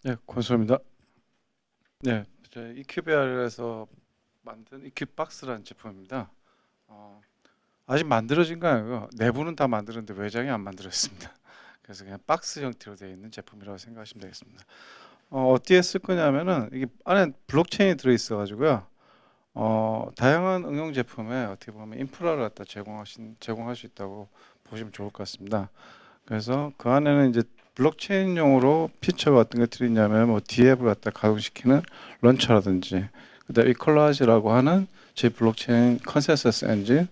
네, 권수입니다. 네, 저희 이큐비알에서 만든 이큐박스라는 제품입니다. 어, 아직 만들어진 거 아니고요. 내부는 다 만드는데 외장이 안 만들어졌습니다. 그래서 그냥 박스 형태로 되어 있는 제품이라고 생각하시면 되겠습니다. 어디에 쓸 거냐면은 이게 안에 블록체인이 들어있어 가지고요. 다양한 응용 제품에 어떻게 보면 인프라를 갖다 제공할 수 있다고 보시면 좋을 것 같습니다. 그래서 그 안에는 이제 블록체인용으로 피처가 어떤 것들이 있냐면 뭐 D앱을 갖다 가동시키는 런처라든지 그다음에 이퀄라이즈라고 하는 제 블록체인 컨센서스 엔진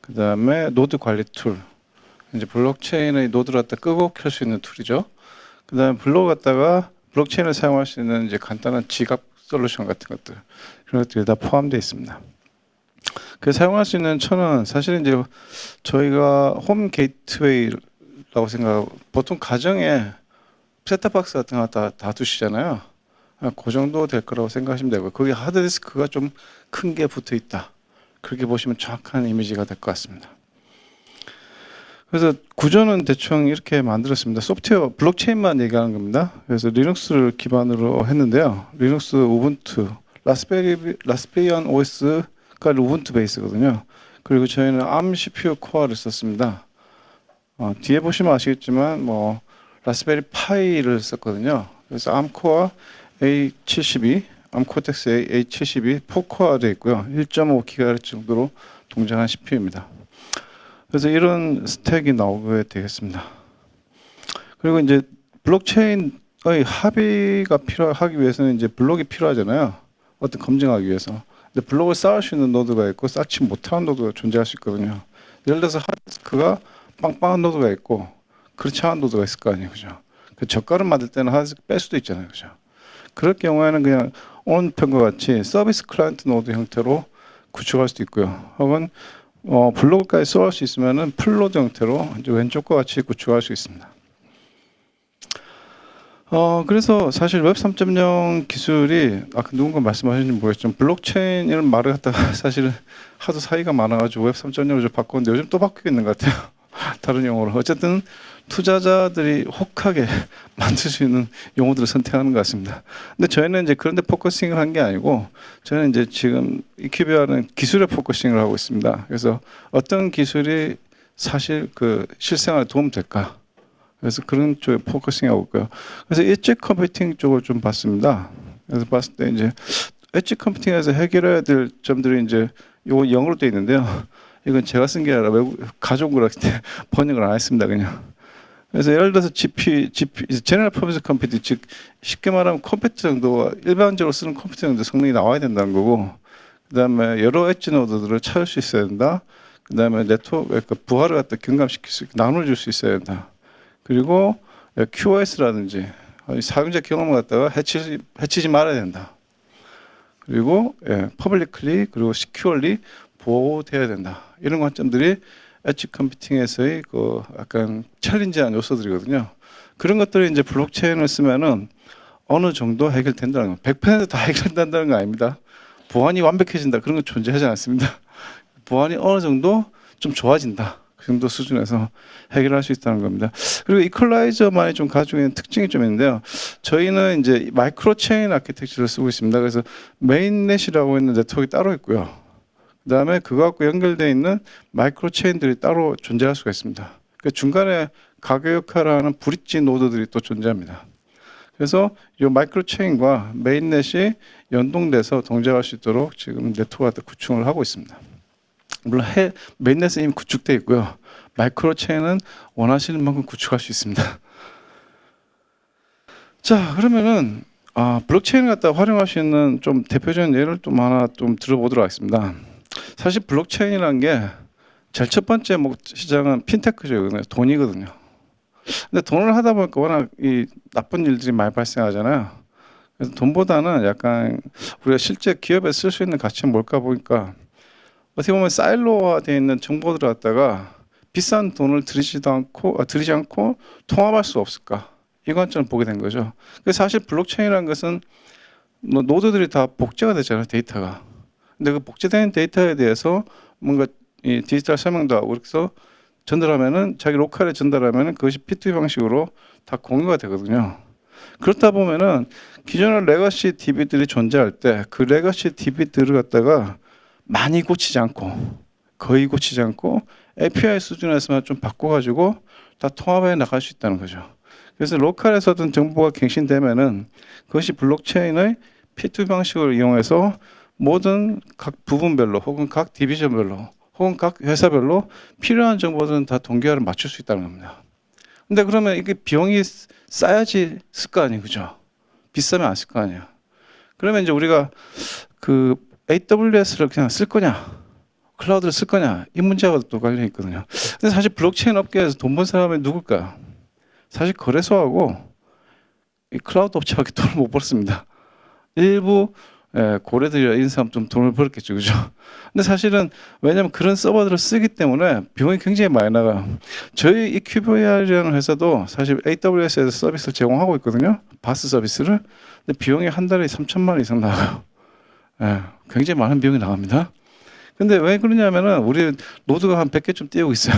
그다음에 노드 관리 툴 이제 블록체인의 노드를 갖다 끄고 켤 수 있는 툴이죠. 그다음에 블록체인을 사용할 수 있는 이제 간단한 지갑 솔루션 같은 것들 그런 것들이 다 포함되어 있습니다. 그 사용할 수 있는 천은 사실 이제 저희가 홈 게이트웨이라고 생각하고 보통 가정에 셋탑박스 같은 거 다 두시잖아요. 그 정도 될 거라고 생각하시면 되고 거기 하드디스크가 좀 큰 게 붙어 있다. 그렇게 보시면 정확한 이미지가 될 것 같습니다. 그래서 구조는 대충 이렇게 만들었습니다. 소프트웨어 블록체인만 얘기하는 겁니다. 그래서 리눅스를 기반으로 했는데요. 리눅스, 우분투, 라스베리안 OS가 우분투 베이스거든요. 그리고 저희는 ARM CPU 코어를 썼습니다. 뒤에 보시면 아시겠지만 뭐 라스베리 파이를 썼거든요. 그래서 ARM 코어 A72, ARM 코텍스 A72 4코어가 되어 있고요. 1.5GHz 정도로 동작한 CPU입니다. 그래서 이런 스택이 나오게 되겠습니다. 그리고 이제 블록체인의 합의가 필요하기 위해서는 이제 블록이 필요하잖아요. 어떤 검증하기 위해서. 근데 블록을 쌓을 수 있는 노드가 있고 쌓지 못하는 노드가 존재할 수 있거든요. 예를 들어서 하드디스크가 빵빵한 노드가 있고 그렇지 않은 노드가 있을 거 아니에요, 그죠? 그 젓가락 만들 때는 하드디스크 뺄 수도 있잖아요, 그죠? 그럴 경우에는 그냥 오늘 편과 같이 서비스 클라이언트 노드 형태로 구축할 수도 있고요. 혹은 블록까지 써할 수 있으면은 풀노드 형태로 이제 왼쪽과 같이 구축할 수 있습니다. 그래서 사실 웹 3.0 기술이 아까 누군가 말씀하셨는지 모르겠지만 블록체인 이런 말을 갖다가 사실은 하도 사이가 많아가지고 웹 3.0으로 좀 바꿨는데 요즘 또 바뀌고 있는 것 같아요. 다른 용어로. 어쨌든 투자자들이 혹하게 만들 수 있는 용어들을 선택하는 것 같습니다. 근데 저희는 이제 그런데 포커싱을 한 게 아니고 저는 이제 지금 이큐비아는 기술에 포커싱을 하고 있습니다. 그래서 어떤 기술이 사실 그 실생활에 도움될까? 그래서 그런 쪽에 포커싱하고 있고요. 그래서 엣지 컴퓨팅 쪽을 좀 봤습니다. 그래서 봤을 때 이제 엣지 컴퓨팅에서 해결해야 될 점들이 이제 요거 영어로 되어 있는데요. 이건 제가 쓴 게 아니라 외국 가져온 거라기 때문에 번역을 안 했습니다, 그냥. 그래서 예를 들어서 GP, 제너럴 퍼포먼스 컴퓨팅, 즉 쉽게 말하면 컴퓨터 정도가 일반적으로 쓰는 컴퓨터 정도 성능이 나와야 된다는 거고, 그다음에 여러 엣지 노드들을 찾을 수 있어야 된다. 그다음에 네트워크 그러니까 부하를 갖다 경감시킬 수 있고 나눠줄 수 있어야 된다. 그리고 QoS라든지 사용자 경험을 갖다가 해치지 말아야 된다. 그리고 퍼블릭리 그리고 시큐얼리 보호돼야 된다. 이런 관점들이 엣지 컴퓨팅에서의 그 약간 챌린지한 요소들이거든요. 그런 것들이 이제 블록체인을 쓰면은 어느 정도 해결된다는 거. 100%다 해결된다는 거 아닙니다. 보안이 완벽해진다. 그런 거 존재하지 않습니다. 보안이 어느 정도 좀 좋아진다. 그 정도 수준에서 해결할 수 있다는 겁니다. 그리고 이퀄라이저만이 좀 가지고 있는 특징이 좀 있는데요. 저희는 이제 마이크로 체인 아키텍처를 쓰고 있습니다. 그래서 메인넷이라고 있는 네트워크가 따로 있고요. 그다음에 그거 갖고 연결되어 있는 마이크로 체인들이 따로 존재할 수가 있습니다. 그 중간에 가교 역할을 하는 브릿지 노드들이 또 존재합니다. 그래서 이 마이크로 체인과 메인넷이 연동돼서 동작할 수 있도록 지금 네트워크 구축을 하고 있습니다. 물론 메인넷은 이미 구축되어 있고요. 마이크로 체인은 원하시는 만큼 구축할 수 있습니다. 자, 그러면은 블록체인을 갖다 활용할 수 있는 좀 대표적인 예를 좀 하나 좀 들어보도록 하겠습니다. 사실 블록체인이라는 게 제일 첫 번째 시장은 핀테크죠. 돈이거든요. 근데 돈을 하다 보니까 워낙 이 나쁜 일들이 많이 발생하잖아요. 그래서 돈보다는 약간 우리가 실제 기업에 쓸 수 있는 가치는 뭘까 보니까 어떻게 보면 사일로화되어 있는 정보들을 갖다가 비싼 돈을 들이지 않고 통합할 수 없을까? 이 관점을 보게 된 거죠. 그래서 사실 블록체인이라는 것은 뭐 노드들이 다 복제가 되잖아요, 데이터가. 근데 그 복제된 데이터에 대해서 뭔가 이 디지털 설명도 하고 그래서 전달하면은 자기 로컬에 전달하면은 그것이 P2P 방식으로 다 공유가 되거든요. 그렇다 보면은 기존의 레거시 DB들이 존재할 때 그 레거시 DB들을 갖다가 많이 고치지 않고 거의 고치지 않고 API 수준에서만 좀 바꿔가지고 다 통합해 나갈 수 있다는 거죠. 그래서 로컬에서든 정보가 갱신되면은 그것이 블록체인의 P2 방식을 이용해서 모든 각 부분별로 혹은 각 디비전별로 혹은 각 회사별로 필요한 정보들은 다 동기화를 맞출 수 있다는 겁니다. 근데 그러면 이게 비용이 싸야지 쓸 거 아니에요, 그죠? 비싸면 안 쓸 거 아니에요. 그러면 이제 우리가 그 AWS를 그냥 쓸 거냐, 클라우드를 쓸 거냐, 이 문제하고 또 관련이 있거든요. 근데 사실 블록체인 업계에서 돈 번 사람이 누굴까요? 사실 거래소하고 이 클라우드 업체밖에 돈을 못 벌었습니다. 일부 고래들이라 이런 사람 좀 돈을 벌었겠죠, 그죠? 근데 사실은 왜냐하면 그런 서버들을 쓰기 때문에 비용이 굉장히 많이 나가요. 저희 이큐브이알이라는 회사도 사실 AWS에서 서비스를 제공하고 있거든요, 바스 서비스를. 근데 비용이 한 달에 3천만 원 이상 나가요. 굉장히 많은 비용이 나갑니다. 근데 왜 그러냐면은 우리 노드가 한 100개쯤 띄우고 있어요.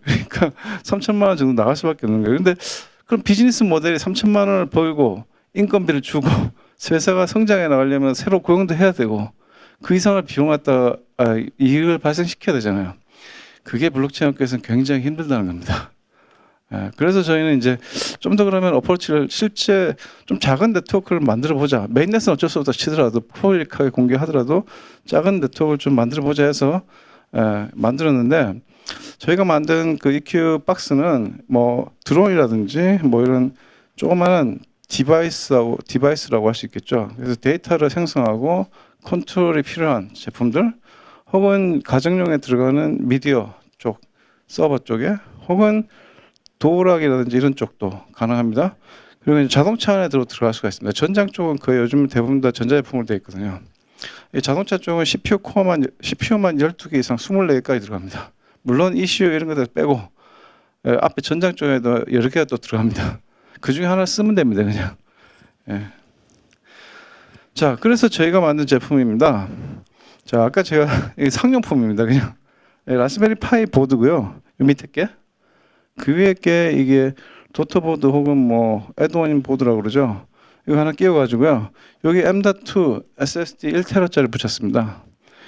그러니까 3천만 원 정도 나갈 수밖에 없는 거예요. 근데 그럼 비즈니스 모델이 3천만 원을 벌고 인건비를 주고 회사가 성장해 나가려면 새로 고용도 해야 되고 그 이상을 비용 갖다 이익을 발생시켜야 되잖아요. 그게 블록체인 업계에서는 굉장히 힘들다는 겁니다. 그래서 저희는 이제 좀 더 그러면 어프로치를 실제 좀 작은 네트워크를 만들어 보자. 메인넷은 어쩔 수 없다 치더라도 퍼블릭하게 공개하더라도 작은 네트워크를 좀 만들어 보자 해서 만들었는데, 저희가 만든 그 EQ 박스는 뭐 드론이라든지 뭐 이런 조그마한 디바이스라고 할 수 있겠죠. 그래서 데이터를 생성하고 컨트롤이 필요한 제품들, 혹은 가정용에 들어가는 미디어 쪽, 서버 쪽에, 혹은 도어락이라든지 이런 쪽도 가능합니다. 그리고 이제 자동차 안에 들어갈 수가 있습니다. 전장 쪽은 거의 요즘 대부분 다 전자제품으로 되어 있거든요. 이 자동차 쪽은 CPU만 12개 이상 24개까지 들어갑니다. 물론 ECU 이런 것들 빼고 앞에 전장 쪽에도 여러 개가 또 들어갑니다. 그 중에 하나 쓰면 됩니다, 그냥. 자, 그래서 저희가 만든 제품입니다. 자, 아까 제가 상용품입니다, 그냥. 라스베리 파이 보드고요. 요 밑에 게, 그 위에 게 이게 도터보드 혹은 뭐 애드온 보드라고 그러죠. 이거 하나 끼워가지고요. 여기 M.2 SSD 1TB짜리 붙였습니다.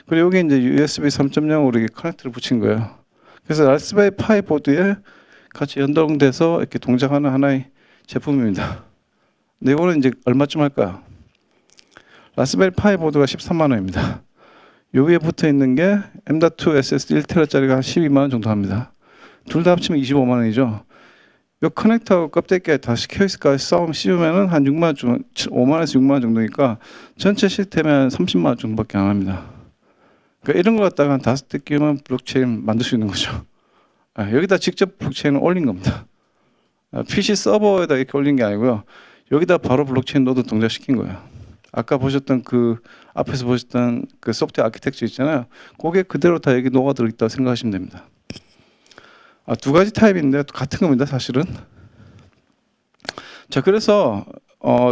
그리고 여기 이제 USB 3.0으로 커넥터를 붙인 거예요. 그래서 라스베리 파이 보드에 같이 연동돼서 이렇게 동작하는 하나의 제품입니다. 근데 이거는 이제 얼마쯤 할까요? 라스베리 파이 보드가 13만 원입니다. 요 위에 붙어 있는 게 M.2 SSD 1TB짜리가 한 12만 원 정도 합니다. 둘 다 합치면 25만 원이죠. 요 커넥터하고 껍데기에 다 케이스까지 씌우면은 한 6만 원 좀, 5만 원에서 6만 원 정도니까 전체 시스템에 한 30만 원 정도밖에 안 합니다. 그러니까 이런 거 갖다가 한 5대 끼우면 블록체인 만들 수 있는 거죠. 여기다 직접 블록체인을 올린 겁니다. PC 서버에다 이렇게 올린 게 아니고요. 여기다 바로 블록체인 노드 동작시킨 거예요. 아까 보셨던 그 앞에서 보셨던 그 소프트웨어 아키텍처 있잖아요. 그게 그대로 다 여기 녹아 들어 있다고 생각하시면 됩니다. 두 가지 타입인데 같은 겁니다, 사실은. 자, 그래서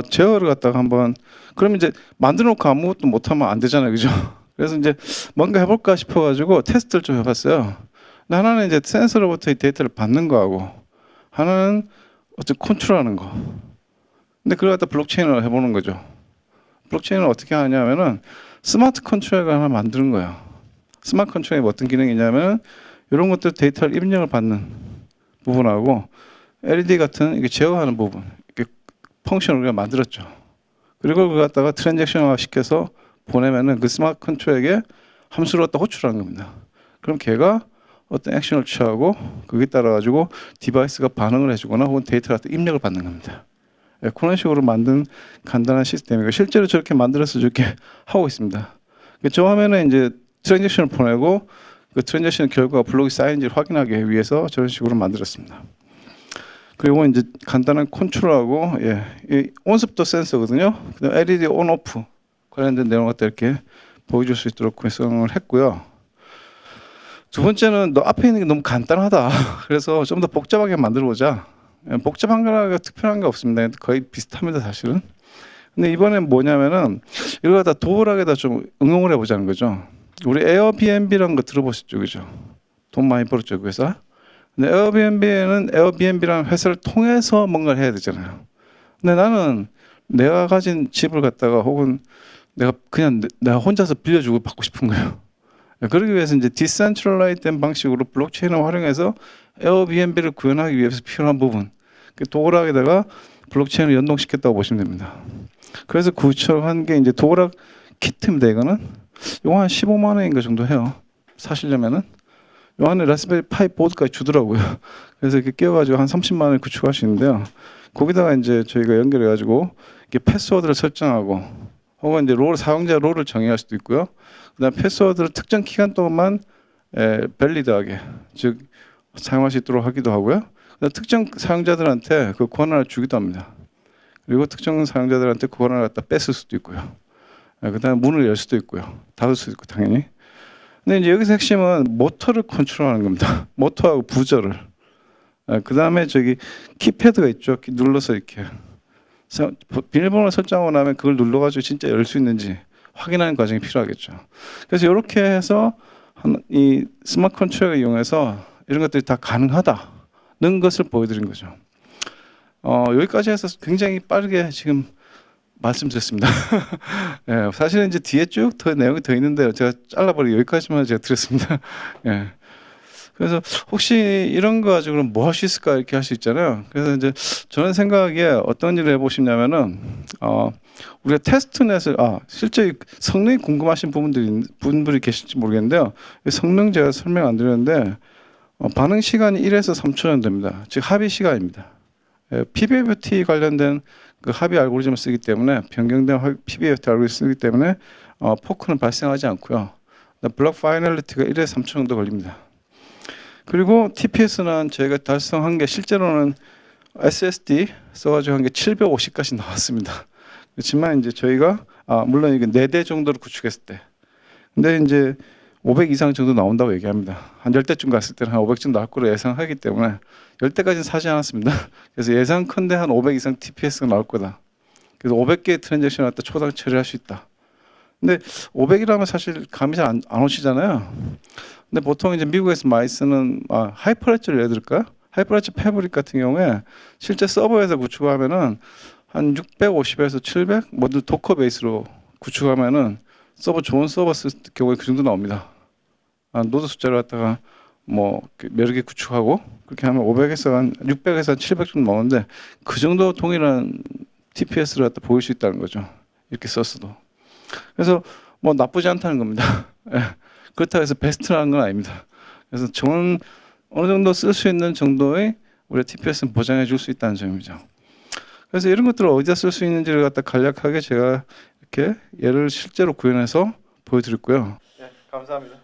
제어를 갖다가 한번, 그럼 이제 만들어 놓고 아무것도 못하면 안 되잖아요, 그죠? 그래서 이제 뭔가 해볼까 싶어가지고 테스트를 좀 해봤어요. 근데 하나는 이제 센서로부터 이 데이터를 받는 거하고, 하나는 어떻게 컨트롤하는 거. 근데 그걸 갖다 블록체인으로 해보는 거죠. 블록체인을 어떻게 하냐면은 스마트 컨트롤을 하나 만드는 거예요. 스마트 컨트롤에 어떤 기능이 있냐면 이런 것들 데이터를 입력을 받는 부분하고 LED 같은 이게 제어하는 부분, 이렇게 펑션을 우리가 만들었죠. 그리고 그걸 갖다가 트랜잭션화 시켜서 보내면은 그 스마트 컨트롤에게 함수를 갖다 호출하는 겁니다. 그럼 걔가 어떤 액션을 취하고 거기에 따라 가지고 디바이스가 반응을 해주거나 혹은 데이터를 갖다 입력을 받는 겁니다. 그런 식으로 만든 간단한 시스템이고 실제로 저렇게 만들어서 저렇게 하고 있습니다. 저 화면에 이제 트랜잭션을 보내고 그 트랜잭션 결과가 블록이 쌓인지를 확인하기 위해서 저런 식으로 만들었습니다. 그리고 이제 간단한 컨트롤하고 이 온습도 센서거든요. 그다음 LED 온오프 관련된 내용 갖다 이렇게 보여줄 수 있도록 구성을 했고요. 두 번째는 너 앞에 있는 게 너무 간단하다. 그래서 좀 더 복잡하게 만들어보자. 복잡한 거나 특별한 게 없습니다. 거의 비슷합니다, 사실은. 근데 이번엔 뭐냐면은 이걸 다 도어락에다 좀 응용을 해보자는 거죠. 우리 에어비앤비라는 거 들어보셨죠, 그죠? 돈 많이 벌었죠, 그 회사. 근데 에어비앤비는 에어비앤비라는 회사를 통해서 뭔가를 해야 되잖아요. 근데 나는 내가 가진 집을 갖다가 혹은 내가 그냥 내가 혼자서 빌려주고 받고 싶은 거예요. 그러기 위해서 이제 디센트럴라이즈된 방식으로 블록체인을 활용해서 에어비앤비를 구현하기 위해서 필요한 부분, 그 도어락에다가 블록체인을 연동시켰다고 보시면 됩니다. 그래서 구축한 게 이제 도어락 키트입니다. 이거는 이거 한 15만 원인가 정도 해요. 사시려면은 요 안에 라스베리 파이 보드까지 주더라고요. 그래서 이렇게 끼워가지고 한 30만 원에 구축할 수 있는데요. 거기다가 이제 저희가 연결해가지고 이렇게 패스워드를 설정하고 혹은 이제 사용자 롤을 정의할 수도 있고요. 그다음 패스워드를 특정 기간 동안만 밸리드하게 즉 사용할 수 있도록 하기도 하고요. 그다음 특정 사용자들한테 그 권한을 주기도 합니다. 그리고 특정 사용자들한테 그 권한을 갖다 뺏을 수도 있고요. 그다음 문을 열 수도 있고요. 닫을 수도 있고 당연히. 근데 이제 여기서 핵심은 모터를 컨트롤하는 겁니다. 모터하고 부저를. 그다음에 저기 키패드가 있죠. 눌러서 이렇게 비밀번호를 설정하고 나면 그걸 눌러가지고 진짜 열 수 있는지 확인하는 과정이 필요하겠죠. 그래서 이렇게 해서 이 스마트 컨트롤을 이용해서 이런 것들이 다 가능하다는 것을 보여드린 거죠. 여기까지 해서 굉장히 빠르게 지금 말씀드렸습니다. 예, 사실은 이제 뒤에 쭉 더 내용이 더 있는데요. 제가 잘라버리고 여기까지만 제가 드렸습니다. 예. 그래서 혹시 이런 거 가지고 뭐 할 수 있을까 이렇게 할 수 있잖아요. 그래서 이제 저는 생각하기에 어떤 일을 해보시냐면은 우리가 테스트넷을 실제 성능이 궁금하신 분들이 계실지 모르겠는데요. 성능 제가 설명 안 드렸는데 반응 시간이 1에서 3초 정도 됩니다. 즉 합의 시간입니다. PBFT 관련된 그 합의 알고리즘을 쓰기 때문에 변경된 PBFT 알고리즘을 쓰기 때문에 포크는 발생하지 않고요. 블록 파이널리티가 1에서 3초 정도 걸립니다. 그리고 TPS는 저희가 달성한 게 실제로는 SSD 써가지고 한 게 750까지 나왔습니다. 그렇지만 이제 저희가 물론 이게 4대 정도로 구축했을 때, 근데 이제 500 이상 정도 나온다고 얘기합니다. 한 10대쯤 갔을 때는 한 500쯤 나올 거로 예상하기 때문에 10대까지는 사지 않았습니다. 그래서 예상컨대 한 500 이상 TPS가 나올 거다. 그래서 500개의 트랜잭션을 갖다 초당 처리할 수 있다. 근데 500이라면 사실 감이 잘 안 오시잖아요. 근데 보통 이제 미국에서 많이 쓰는 하이퍼레츠를 예를 들까요? 하이퍼레츠 패브릭 같은 경우에 실제 서버에서 구축하면은 한 650에서 700 모두 도커 베이스로 구축하면은 좋은 서버 쓸 경우에 그 정도 나옵니다. 노드 숫자를 갖다가 뭐 여러 개 구축하고 그렇게 하면 500에서 한 600에서 한 700 정도 나오는데 그 정도 동일한 TPS를 갖다 보일 수 있다는 거죠. 이렇게 썼어도. 그래서 뭐 나쁘지 않다는 겁니다. 그렇다고 해서 베스트라는 건 아닙니다. 그래서 어느 정도 쓸 수 있는 정도의 우리 TPS는 보장해 줄 수 있다는 점이죠. 그래서 이런 것들을 어디다 쓸 수 있는지를 갖다 간략하게 제가 이렇게 예를 실제로 구현해서 보여드렸고요. 네, 감사합니다.